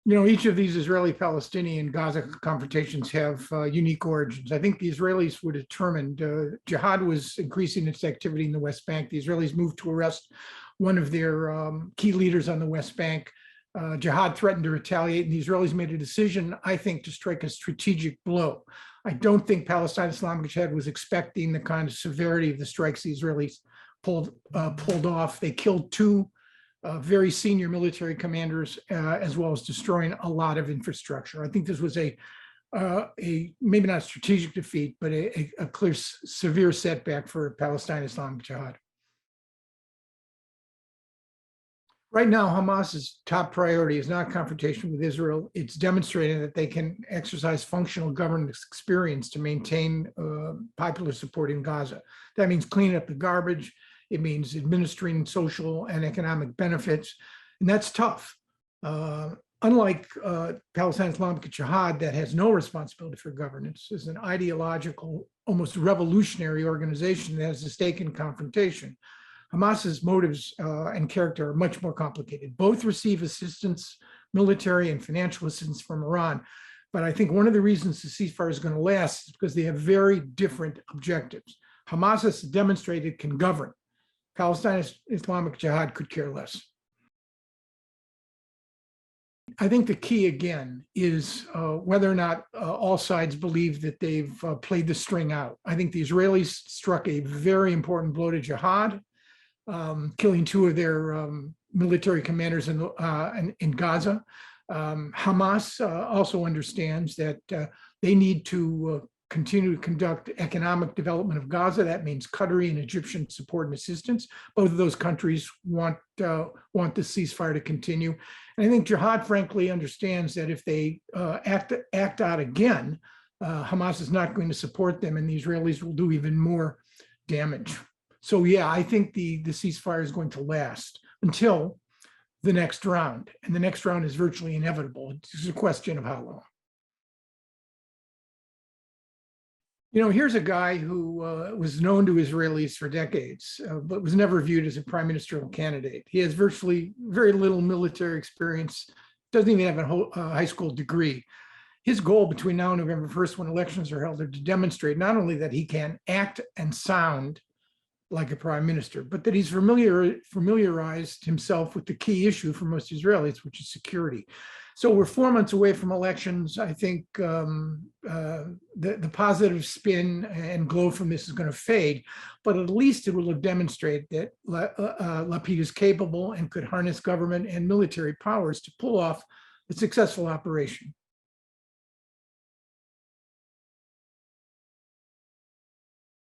Each of these Israeli-Palestinian Gaza confrontations have unique origins. I think the Israelis were determined. Jihad was increasing its activity in the West Bank. The Israelis moved to arrest one of their key leaders on the West Bank. Jihad threatened to retaliate, and the Israelis made a decision, I think, to strike a strategic blow. I don't think Palestinian Islamic Jihad was expecting the kind of severity of the strikes the Israelis pulled off. They killed two very senior military commanders, as well as destroying a lot of infrastructure. I think this was a maybe not a strategic defeat, but a clear, severe setback for Palestinian Islamic Jihad. Right now, Hamas's top priority is not confrontation with Israel. It's demonstrating that they can exercise functional governance experience to maintain popular support in Gaza. That means cleaning up the garbage. It means administering social and economic benefits, and that's tough. Unlike Palestinian Islamic Jihad, that has no responsibility for governance, is an ideological, almost revolutionary organization that has a stake in confrontation. Hamas's motives and character are much more complicated. Both receive assistance, military and financial assistance from Iran. But I think one of the reasons the ceasefire is going to last is because they have very different objectives. Hamas has demonstrated it can govern. Palestinian Islamic Jihad could care less. I think the key, again, is whether or not all sides believe that they've played the string out. I think the Israelis struck a very important blow to Jihad, killing two of their military commanders in Gaza. Hamas also understands that they need to continue to conduct economic development of Gaza. That means Qatari and Egyptian support and assistance. Both of those countries want the ceasefire to continue. And I think Jihad, frankly, understands that if they act out again, Hamas is not going to support them, and the Israelis will do even more damage. So yeah, I think the ceasefire is going to last until the next round. And the next round is virtually inevitable. It's just a question of how long. Here's a guy who was known to Israelis for decades, but was never viewed as a prime ministerial candidate. He has virtually very little military experience, doesn't even have a high school degree. His goal between now and November 1st, when elections are held, are to demonstrate not only that he can act and sound like a prime minister, but that he's familiarized himself with the key issue for most Israelis, which is security. So we're 4 months away from elections. I think the positive spin and glow from this is going to fade, but at least it will have demonstrated that Lapid is capable and could harness government and military powers to pull off a successful operation.